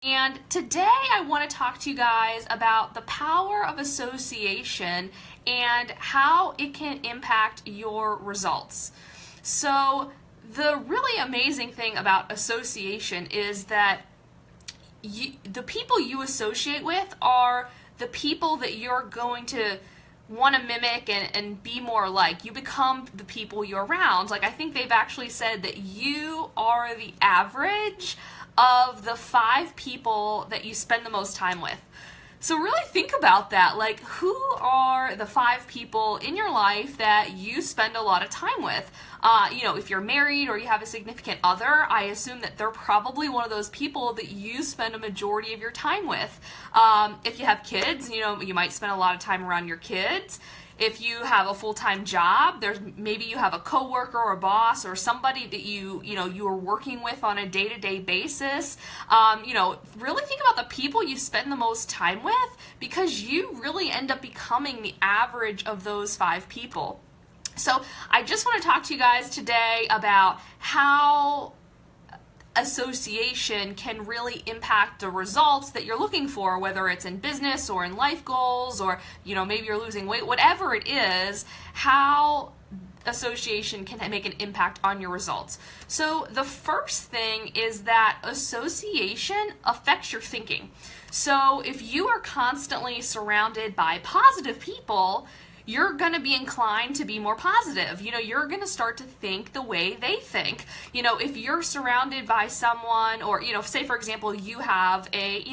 And today I want to talk to you guys about the power of association and how it can impact your results. So, the really amazing thing about association is that the people you associate with are the people that you're going to want to mimic and be more like. You become the people you're around. Like, I think they've actually said that you are the average of the 5 people that you spend the most time with. So really think about that. Like, who are the 5 people in your life that you spend a lot of time with? If you're married or you have a significant other, I assume that they're probably one of those people that you spend a majority of your time with. If you have kids, you might spend a lot of time around your kids. If you have a full-time job, maybe you have a coworker or a boss or somebody that you are working with on a day-to-day basis. Really think about the people you spend the most time with, because you really end up becoming the average of those 5 people. So I just want to talk to you guys today about how association can really impact the results that you're looking for, whether it's in business or in life goals, or maybe you're losing weight, whatever it is, how association can make an impact on your results. So the first thing is that association affects your thinking. So if you are constantly surrounded by positive people, you're going to be inclined to be more positive. You're going to start to think the way they think. If you're surrounded by someone, or, say for example, you have a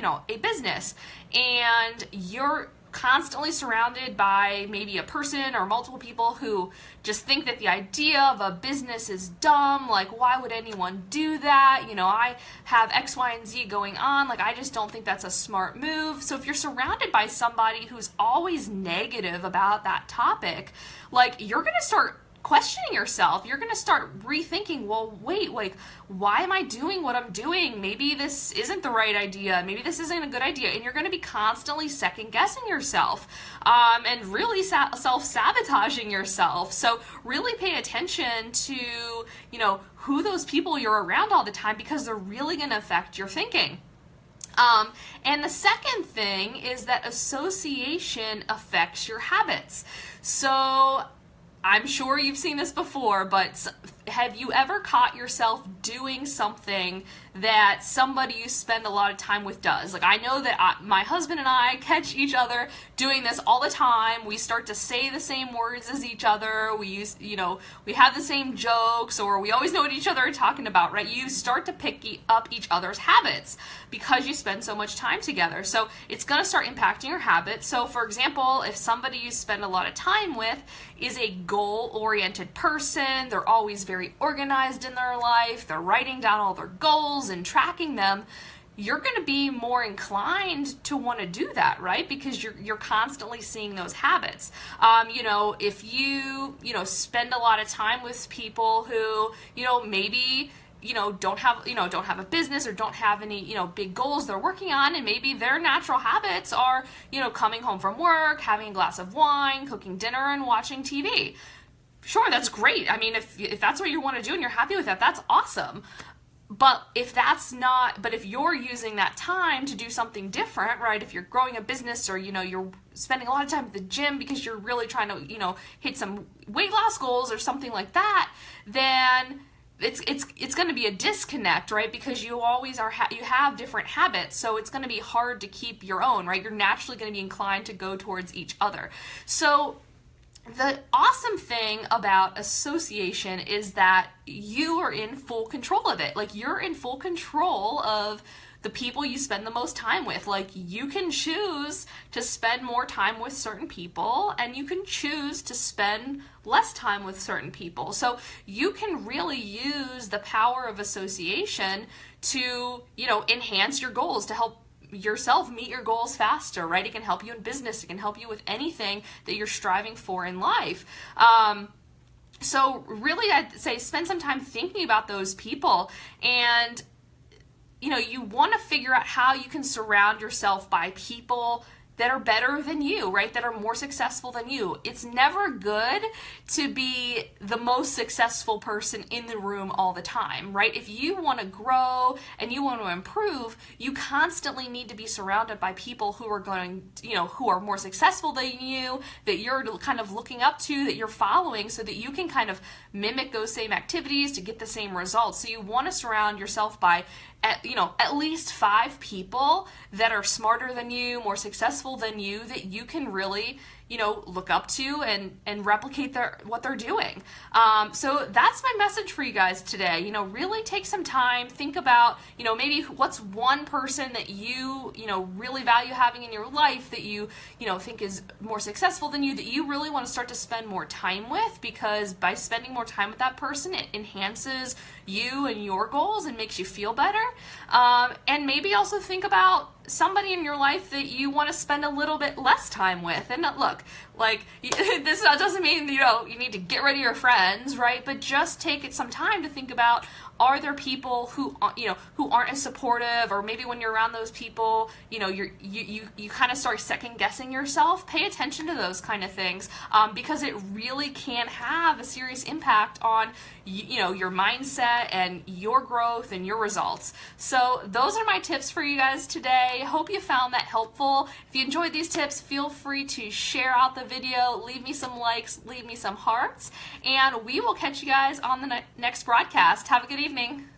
business and you're constantly surrounded by maybe a person or multiple people who just think that the idea of a business is dumb. Like, why would anyone do that? I have X, Y, and Z going on. Like, I just don't think that's a smart move. So if you're surrounded by somebody who's always negative about that topic, like, you're going to start questioning yourself. You're going to start rethinking, well, wait, like, why am I doing what I'm doing? Maybe this isn't the right idea. Maybe this isn't a good idea. And you're going to be constantly second guessing yourself, and really self-sabotaging yourself. So really pay attention to, who those people you're around all the time, because they're really going to affect your thinking. And the second thing is that association affects your habits. So I'm sure you've seen this before, but have you ever caught yourself doing something that somebody you spend a lot of time with does? Like, I know that my husband and I catch each other doing this all the time. We start to say the same words as each other. We have the same jokes, or we always know what each other are talking about, right? You start to pick up each other's habits because you spend so much time together. So it's going to start impacting your habits. So for example, if somebody you spend a lot of time with is a goal-oriented person, they're always very organized in their life, they're writing down all their goals and tracking them, you're going to be more inclined to want to do that, right? Because you're constantly seeing those habits. If you spend a lot of time with people who maybe don't have a business or don't have any big goals they're working on, and maybe their natural habits are coming home from work, having a glass of wine, cooking dinner, and watching TV. Sure, that's great. I mean, if that's what you want to do and you're happy with that, that's awesome. But if you're using that time to do something different, right? If you're growing a business, or you're spending a lot of time at the gym because you're really trying to hit some weight loss goals or something like that, then it's going to be a disconnect, right? Because you always you have different habits, so it's going to be hard to keep your own, right? You're naturally going to be inclined to go towards each other. So the awesome thing about association is that you are in full control of it. Like, you're in full control of the people you spend the most time with. Like, you can choose to spend more time with certain people, and you can choose to spend less time with certain people. So you can really use the power of association to, enhance your goals, to help yourself meet your goals faster, right? It can help you in business. It can help you with anything that you're striving for in life. So really, I'd say spend some time thinking about those people, and you want to figure out how you can surround yourself by people that are better than you, right? That are more successful than you. It's never good to be the most successful person in the room all the time, right? If you want to grow and you want to improve, you constantly need to be surrounded by people who are going, who are more successful than you, that you're kind of looking up to, that you're following, so that you can kind of mimic those same activities to get the same results. So you want to surround yourself by at least 5 people that are smarter than you, more successful than you, that you can really, look up to and replicate what they're doing. So that's my message for you guys today. Really take some time, think about, maybe what's one person that you, really value having in your life that you, think is more successful than you, that you really want to start to spend more time with, because by spending more time with that person, it enhances you and your goals and makes you feel better. And maybe also think about somebody in your life that you want to spend a little bit less time with. And look, this doesn't mean you need to get rid of your friends, right? But just take some time to think about, are there people who aren't as supportive, or maybe when you're around those people, you kind of start second guessing yourself. Pay attention to those kind of things, because it really can have a serious impact on your mindset and your growth and your results. So those are my tips for you guys today. Hope you found that helpful. If you enjoyed these tips, feel free to share out the video, leave me some likes, leave me some hearts, and we will catch you guys on the next broadcast. Have a good evening.